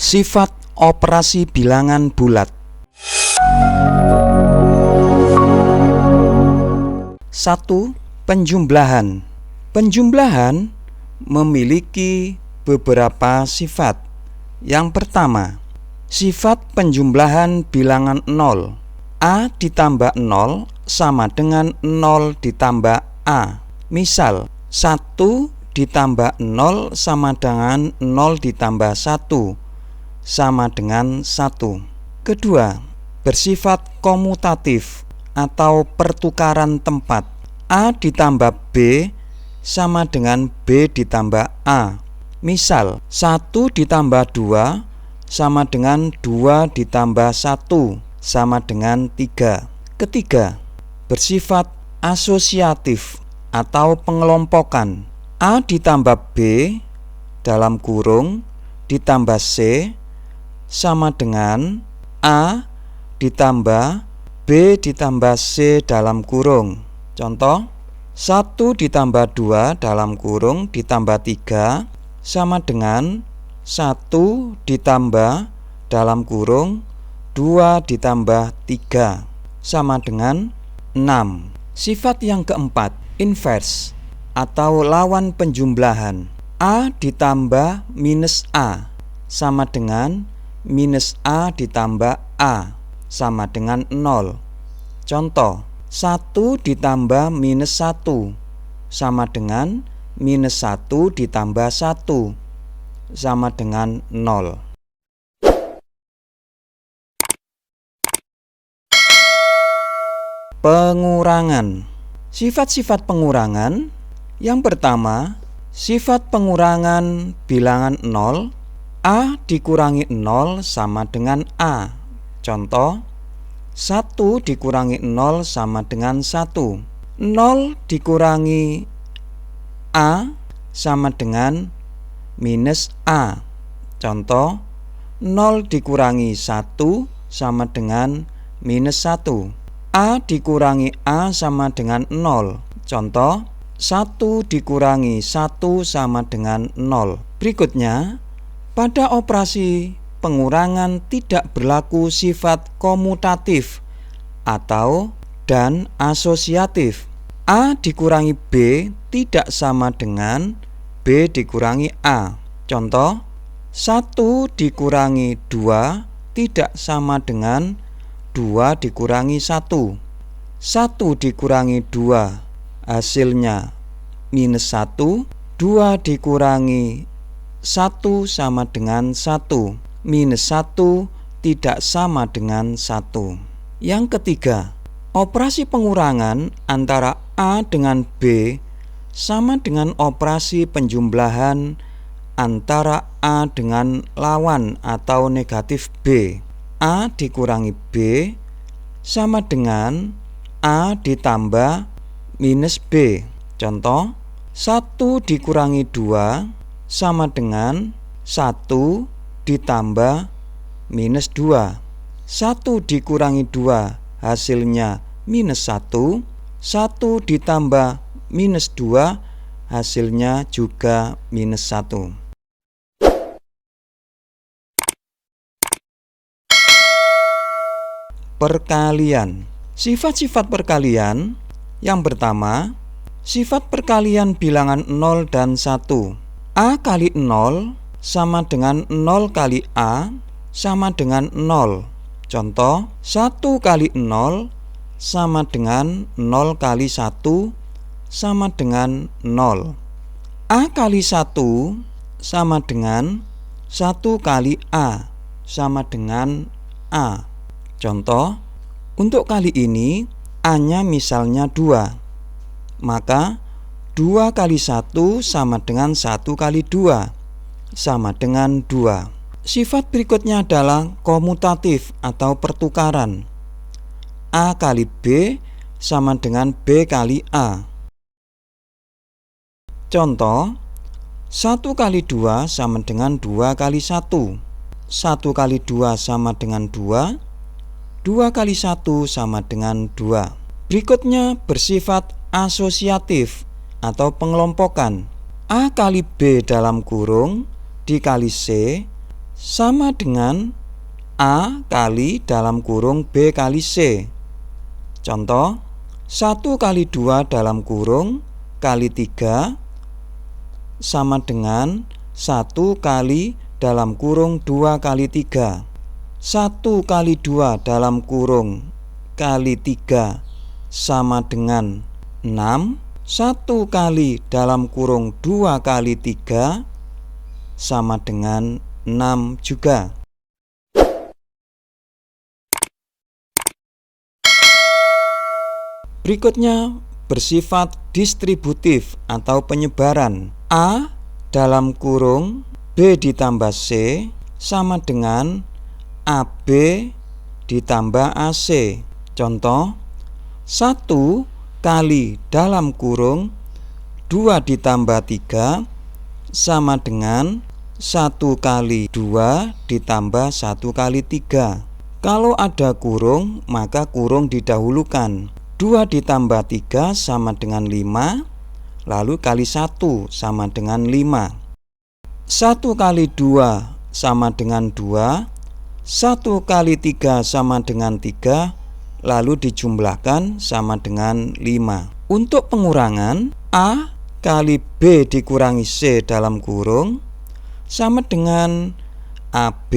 Sifat operasi bilangan bulat. 1. Penjumlahan. Penjumlahan memiliki beberapa sifat. Yang pertama, sifat penjumlahan bilangan 0. A ditambah 0 sama dengan 0 ditambah A. Misal, 1 ditambah 0 sama dengan 0 ditambah 1 sama dengan 1. Kedua, bersifat komutatif atau pertukaran tempat. A ditambah B sama dengan B ditambah A. Misal, 1 ditambah 2 sama dengan 2 ditambah 1 sama dengan 3. Ketiga, bersifat asosiatif atau pengelompokan. A ditambah B dalam kurung ditambah C sama dengan A ditambah B ditambah C dalam kurung. Contoh, 1 ditambah 2 dalam kurung ditambah 3 sama dengan 1 ditambah dalam kurung 2 ditambah 3 sama dengan 6. Sifat yang keempat, inverse atau lawan penjumlahan. A ditambah minus A sama dengan minus A ditambah A sama dengan 0. Contoh, 1 ditambah minus 1 sama dengan minus 1 ditambah 1 sama dengan 0. Pengurangan. Sifat-sifat pengurangan. Yang pertama, sifat pengurangan bilangan 0. A dikurangi 0 sama dengan A. Contoh, 1 dikurangi 0 sama dengan 1. 0 dikurangi A sama dengan minus A. Contoh, 0 dikurangi 1 sama dengan minus 1. A dikurangi A sama dengan 0. Contoh, 1 dikurangi 1 sama dengan 0. Berikutnya, pada operasi pengurangan tidak berlaku sifat komutatif atau dan asosiatif. A dikurangi B tidak sama dengan B dikurangi A. Contoh, 1 dikurangi 2 tidak sama dengan 2 dikurangi 1. 1 dikurangi 2 hasilnya minus 1. 2 dikurangi 1 sama dengan 1. Minus 1 tidak sama dengan 1. Yang ketiga, operasi pengurangan antara A dengan B sama dengan operasi penjumlahan antara A dengan lawan atau negatif B. A dikurangi B sama dengan A ditambah minus B. Contoh, 1 dikurangi 2 sama dengan 1 ditambah minus 2. 1 dikurangi 2 hasilnya minus 1. 1 ditambah minus 2 hasilnya juga minus 1. Perkalian. Sifat-sifat perkalian. Yang pertama, sifat perkalian bilangan 0 dan 1. A kali 0 sama dengan 0 kali A sama dengan 0. Contoh, 1 kali 0 sama dengan 0 kali 1 sama dengan 0. A kali 1 sama dengan 1 kali A sama dengan A. Contoh, untuk kali ini A-nya misalnya 2. Maka 2 kali 1 sama dengan 1 kali 2 sama dengan 2. Sifat berikutnya adalah komutatif atau pertukaran. A kali B sama dengan B kali A. Contoh, 1 kali 2 sama dengan 2 kali 1. 1 kali 2 sama dengan 2. 2 kali 1 sama dengan 2. Berikutnya bersifat asosiatif atau pengelompokan. A kali B dalam kurung dikali C sama dengan A kali dalam kurung B kali C. Contoh, 1 kali 2 dalam kurung kali 3 sama dengan 1 kali dalam kurung 2 kali 3. 1 kali 2 dalam kurung kali 3 sama dengan 6. 1 kali dalam kurung 2 kali 3 sama dengan 6 juga. Berikutnya bersifat distributif atau penyebaran. A dalam kurung B ditambah C sama dengan AB ditambah AC. Contoh, 1 kali dalam kurung 2 ditambah 3 sama dengan 1 kali 2 ditambah 1 kali 3. Kalau ada kurung, maka kurung didahulukan. 2 ditambah 3 sama dengan 5, lalu kali 1 sama dengan 5. 1 kali 2 sama dengan 2, 1 kali 3 sama dengan 3, lalu dijumlahkan sama dengan 5. Untuk pengurangan, A kali B dikurangi C dalam kurung sama dengan AB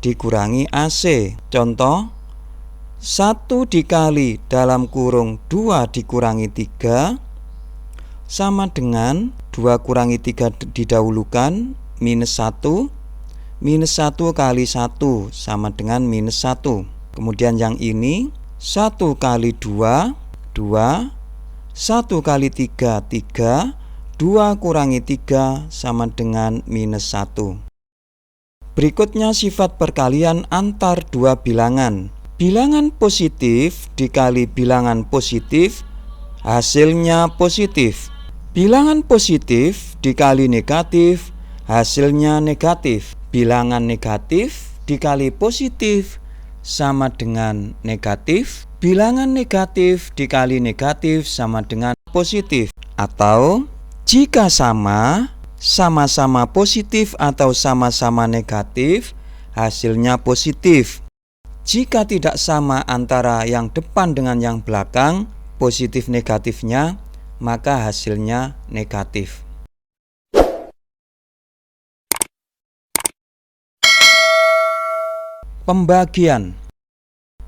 dikurangi AC. Contoh, 1 dikali dalam kurung 2 dikurangi 3 sama dengan 2 kurangi 3 didahulukan minus 1. Minus 1 kali 1 sama dengan minus 1. Kemudian yang ini 1 kali 2, 2, 1 kali 3, 3, 2 kurangi 3 sama dengan minus 1. Berikutnya sifat perkalian antar dua bilangan. Bilangan positif dikali bilangan positif, hasilnya positif. Bilangan positif dikali negatif, hasilnya negatif. Bilangan negatif dikali positif sama dengan negatif. Bilangan negatif dikali negatif sama dengan positif. Atau jika sama-sama positif atau sama-sama negatif, hasilnya positif. Jika tidak sama antara yang depan dengan yang belakang, positif negatifnya, maka hasilnya negatif. Pembagian.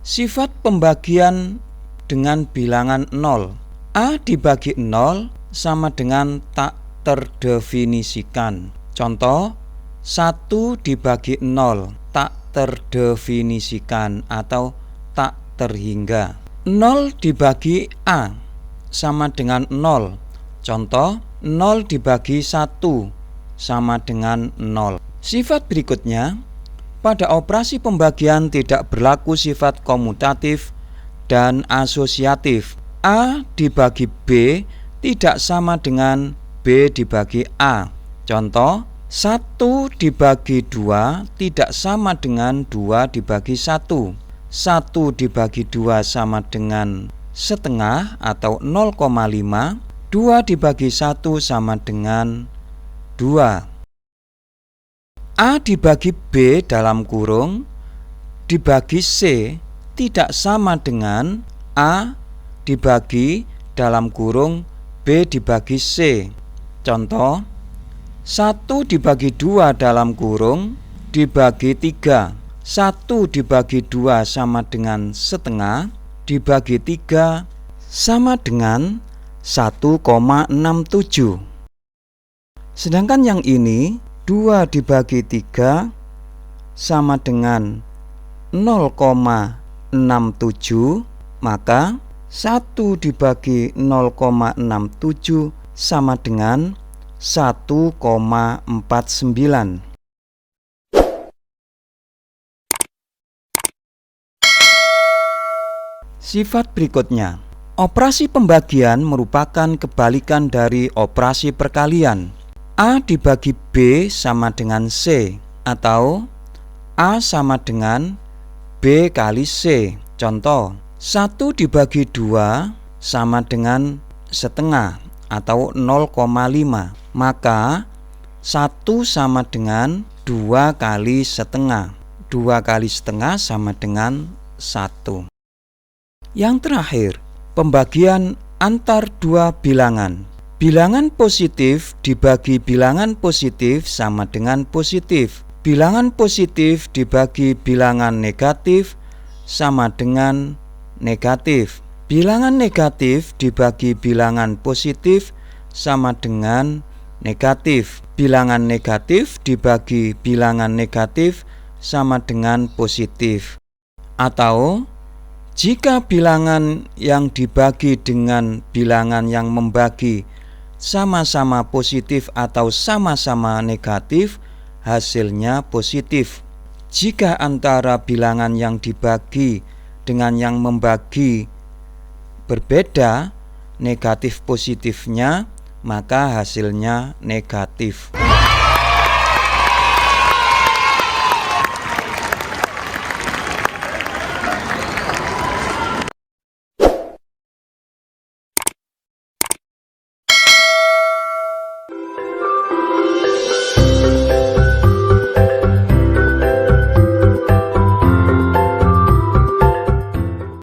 Sifat pembagian dengan bilangan 0. A dibagi 0 sama dengan tak terdefinisikan. Contoh, 1 dibagi 0 tak terdefinisikan atau tak terhingga. 0 dibagi A sama dengan 0. Contoh, 0 dibagi 1 sama dengan 0. Sifat berikutnya, pada operasi pembagian tidak berlaku sifat komutatif dan asosiatif. A dibagi B tidak sama dengan B dibagi A. Contoh, 1 dibagi 2 tidak sama dengan 2 dibagi 1. 1 dibagi 2 sama dengan setengah atau 0,5. 2 dibagi 1 sama dengan 2. A dibagi B dalam kurung dibagi C tidak sama dengan A dibagi dalam kurung B dibagi C. Contoh, 1 dibagi 2 dalam kurung dibagi 3. 1 dibagi 2 sama dengan setengah, dibagi 3 sama dengan 1,67. Sedangkan yang ini 2 dibagi 3 sama dengan 0,67, maka 1 dibagi 0,67 sama dengan 1,49. Sifat berikutnya, operasi pembagian merupakan kebalikan dari operasi perkalian. A dibagi B sama dengan C, atau A sama dengan B kali C. Contoh, 1 dibagi 2 sama dengan setengah atau 0,5. Maka 1 sama dengan 2 kali setengah. 2 kali setengah sama dengan 1. Yang terakhir, pembagian antar dua bilangan. Bilangan positif dibagi bilangan positif sama dengan positif. Bilangan positif dibagi bilangan negatif sama dengan negatif. Bilangan negatif dibagi bilangan positif sama dengan negatif. Bilangan negatif dibagi bilangan negatif sama dengan positif. Atau jika bilangan yang dibagi dengan bilangan yang membagi sama-sama positif atau sama-sama negatif, hasilnya positif. Jika antara bilangan yang dibagi dengan yang membagi berbeda negatif positifnya, maka hasilnya negatif.